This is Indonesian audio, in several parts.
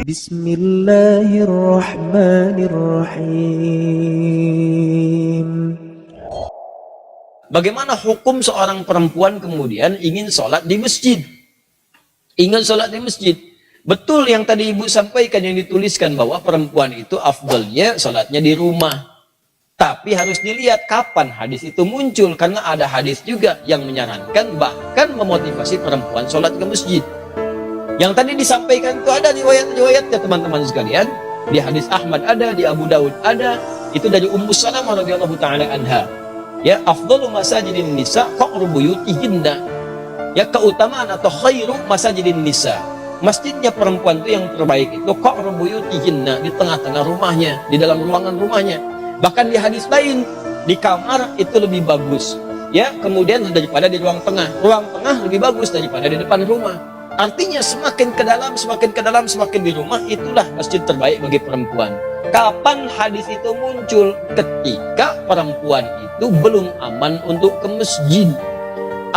Bismillahirrahmanirrahim. Bagaimana hukum seorang perempuan kemudian ingin sholat di masjid? Ingin sholat di masjid. Betul yang tadi ibu sampaikan, yang dituliskan bahwa perempuan itu afdalnya sholatnya di rumah. Tapi harus dilihat kapan hadis itu muncul. Karena ada hadis juga yang menyarankan, bahkan memotivasi perempuan sholat ke masjid. Yang tadi disampaikan itu ada riwayat-riwayatnya teman-teman sekalian. Di hadis Ahmad ada, di Abu Daud ada. Itu dari Ummu Salamah radhiyallahu ta'ala anha. Ya, afdalu masajidin nisa qa'ru buyutihinna. Ya, keutamaan atau khairu masajidin nisa. Masjidnya perempuan itu yang terbaik itu qa'ru buyutihinna, di tengah-tengah rumahnya, di dalam ruangan rumahnya. Bahkan di hadis lain, di kamar itu lebih bagus. Ya, kemudian daripada di ruang tengah. Ruang tengah lebih bagus daripada di depan rumah. Artinya semakin ke dalam, semakin ke dalam, semakin di rumah, itulah masjid terbaik bagi perempuan. Kapan hadis itu muncul? Ketika perempuan itu belum aman untuk ke masjid.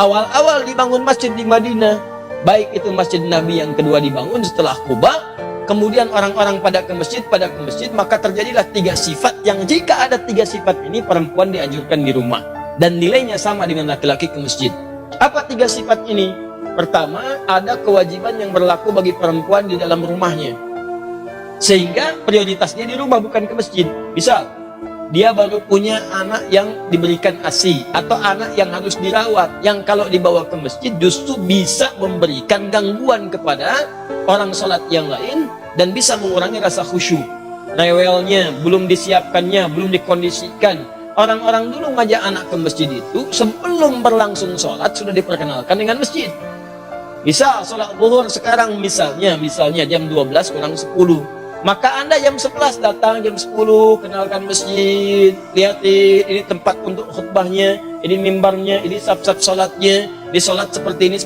Awal-awal dibangun masjid di Madinah, baik itu masjid Nabi yang kedua dibangun setelah Quba, kemudian orang-orang pada ke masjid, maka terjadilah 3 sifat yang jika ada 3 sifat ini perempuan dianjurkan di rumah. Dan nilainya sama dengan laki-laki ke masjid. Apa 3 sifat ini? Pertama, ada kewajiban yang berlaku bagi perempuan di dalam rumahnya. Sehingga prioritasnya di rumah, bukan ke masjid. Misal, dia baru punya anak yang diberikan ASI atau anak yang harus dirawat, yang kalau dibawa ke masjid justru bisa memberikan gangguan kepada orang sholat yang lain dan bisa mengurangi rasa khusyuk. Rewelnya, belum disiapkannya, belum dikondisikan. Orang-orang dulu ngajak anak ke masjid itu sebelum berlangsung sholat sudah diperkenalkan dengan masjid. Misal sholat zuhur sekarang misalnya jam 12 kurang 10. Maka Anda jam 11 datang, jam 10 kenalkan masjid, lihatin ini tempat untuk khutbahnya, ini mimbarnya, ini saf-saf sholatnya, di sholat seperti ini.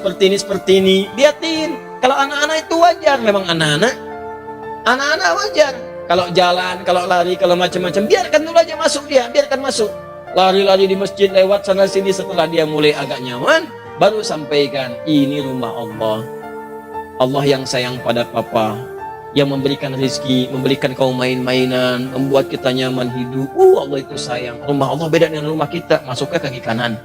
Lihatin. Kalau anak-anak itu wajar, memang anak-anak wajar. Kalau jalan, kalau lari, kalau macam-macam, biarkan dulu aja masuk dia, biarkan masuk. Lari-lari di masjid lewat sana sini, setelah dia mulai agak nyaman, baru sampaikan, ini rumah Allah. Allah yang sayang pada papa, yang memberikan rezeki, memberikan kau main-mainan, membuat kita nyaman hidup. Allah itu sayang. Rumah Allah beda dengan rumah kita. Masuk ke kaki kanan.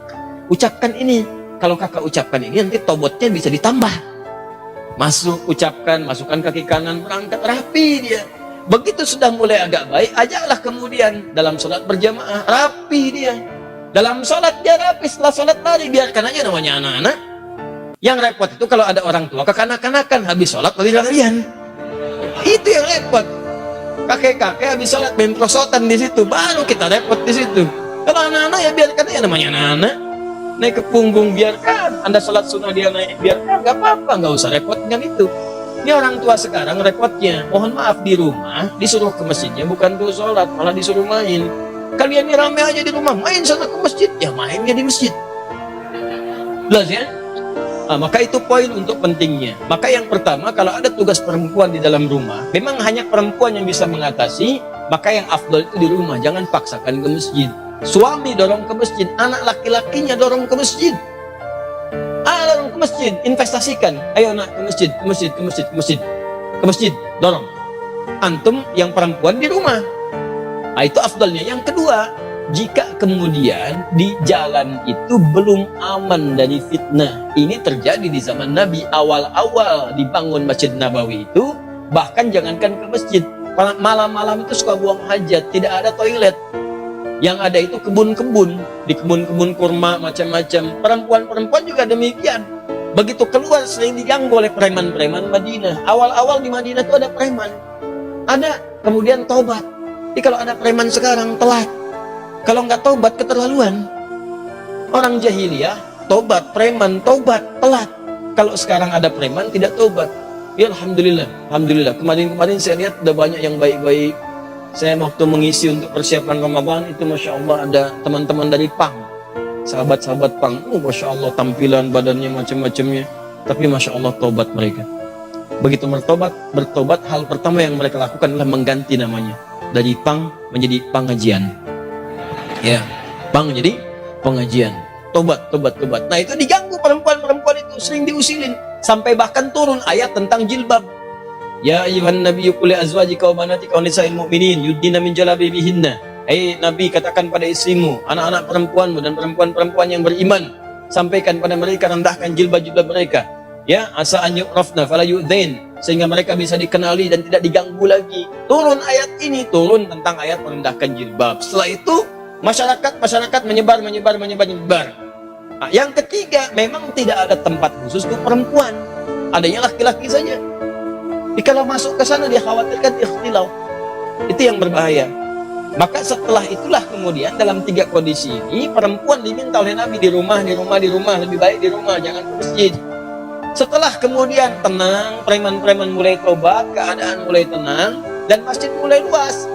Ucapkan ini. Kalau kakak ucapkan ini, nanti tobotnya bisa ditambah. Masuk, ucapkan, masukkan kaki kanan, berangkat rapi dia. Begitu sudah mulai agak baik, ajaklah kemudian dalam sholat berjamaah, rapi dia. Dalam sholat dia rapi, setelah sholat lari, biarkan aja namanya anak-anak. Yang repot itu kalau ada orang tua kekanak-kanakan, habis sholat lari-larian. Itu yang repot. Kakek-kakek habis sholat main prosotan di situ, baru kita repot di situ. Kalau anak-anak ya biarkan aja namanya anak-anak. Naik ke punggung biarkan. Anda sholat sunnah dia naik, biarkan, nggak apa-apa, nggak usah repot dengan itu. Ini orang tua sekarang repotnya. Mohon maaf, di rumah disuruh ke masjidnya bukan untuk sholat, malah disuruh main. Kalian ini rame aja di rumah, main sana ke masjid, ya mainnya di masjid. Jelas ya? Maka itu poin untuk pentingnya. Maka yang pertama, kalau ada tugas perempuan di dalam rumah, memang hanya perempuan yang bisa mengatasi, maka yang afdal itu di rumah, jangan paksakan ke masjid. Suami dorong ke masjid, anak laki-lakinya dorong ke masjid. Dorong ke masjid, investasikan. Ayo nak ke masjid, ke masjid, dorong. Antum yang perempuan di rumah. Itu afdalnya. Yang kedua, jika kemudian di jalan itu belum aman dari fitnah. Ini terjadi di zaman Nabi. Awal-awal dibangun Masjid Nabawi itu, bahkan jangankan ke masjid, malam-malam itu suka buang hajat, tidak ada toilet. Yang ada itu kebun-kebun, di kebun-kebun kurma macam-macam. Perempuan-perempuan juga demikian. Begitu keluar sering diganggu oleh preman-preman Madinah. Awal-awal di Madinah itu ada preman, ada, kemudian taubat. Jadi kalau ada preman sekarang telat. Kalau nggak taubat keterlaluan. Orang jahiliyah taubat, preman taubat, telat. Kalau sekarang ada preman tidak taubat. Ya alhamdulillah, alhamdulillah. Kemarin saya lihat ada banyak yang baik-baik. Saya waktu mengisi untuk persiapan Ramadan itu, masya Allah, ada teman-teman dari PANG, sahabat-sahabat PANG. Masya Allah, tampilan badannya macam-macamnya. Tapi masya Allah taubat mereka. Begitu bertobat, hal pertama yang mereka lakukan adalah mengganti namanya dari PANG menjadi pengajian. Ya, PANG jadi pengajian. Tobat. Nah itu diganggu perempuan-perempuan itu, sering diusilin. Sampai bahkan turun ayat tentang jilbab. Ya ayuhan nabiyyu qul li azwajika wa banatika wa nisa'il mu'minin yudnina min jalabibihinna. Hai Nabi, katakan pada istrimu, anak-anak perempuanmu dan perempuan-perempuan yang beriman, sampaikan pada mereka, rendahkan jilbab-jilbab mereka. Ya, asa an yu'rafna fala yu'dzain, sehingga mereka bisa dikenali dan tidak diganggu lagi. Turun ayat ini, turun tentang ayat merendahkan jilbab. Setelah itu masyarakat menyebar. Nah, yang ketiga, memang tidak ada tempat khusus untuk perempuan, adanya laki-laki saja. Jadi kalau masuk ke sana dia khawatirkan ikhtilau. Itu yang berbahaya. Maka setelah itulah kemudian dalam 3 kondisi ini perempuan diminta oleh Nabi di rumah, lebih baik di rumah, jangan ke masjid. Setelah kemudian tenang, preman-preman mulai tobat, keadaan mulai tenang, dan masjid mulai luas,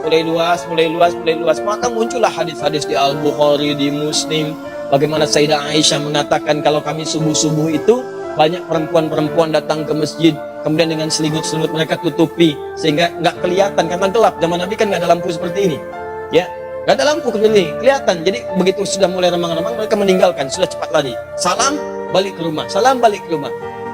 maka muncullah hadis-hadis di Al-Bukhari, di Muslim, bagaimana Sayyidah Aisyah mengatakan kalau kami subuh-subuh itu banyak perempuan-perempuan datang ke masjid, kemudian dengan selimut-selimut mereka tutupi sehingga nggak kelihatan karena gelap. Zaman Nabi kan nggak ada lampu seperti ini, ya, nggak ada lampu kelihatan. Jadi begitu sudah mulai remang-remang mereka meninggalkan, sudah cepat lari, salam balik ke rumah.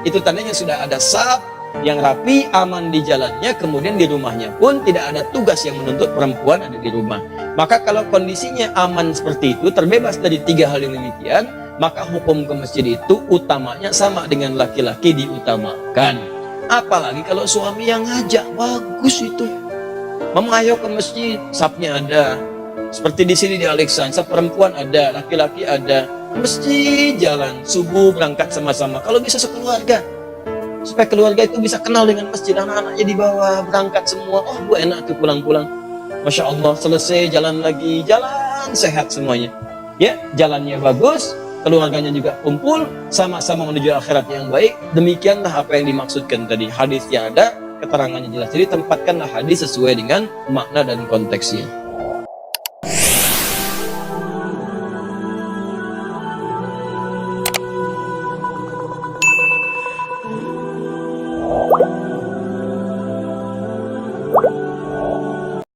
Itu tandanya sudah ada saf yang rapi, aman di jalannya, kemudian di rumahnya pun tidak ada tugas yang menuntut perempuan ada di rumah. Maka kalau kondisinya aman seperti itu, terbebas dari 3 hal yang demikian, maka hukum ke masjid itu utamanya sama dengan laki-laki diutamakan. Apalagi kalau suami yang ngajak, bagus itu. Mama ayo ke masjid, safnya ada. Seperti di sini di Alexandra, perempuan ada, laki-laki ada. Masjid jalan, subuh berangkat sama-sama. Kalau bisa sekeluarga, supaya keluarga itu bisa kenal dengan masjid, anak-anaknya dibawa berangkat semua. Oh bu, enak tuh pulang-pulang, Masya Allah, selesai jalan lagi, jalan sehat semuanya, ya, jalannya bagus, keluarganya juga kumpul, sama-sama menuju akhirat yang baik. Demikianlah apa yang dimaksudkan tadi, hadisnya ada, keterangannya jelas. Jadi tempatkanlah hadis sesuai dengan makna dan konteksnya.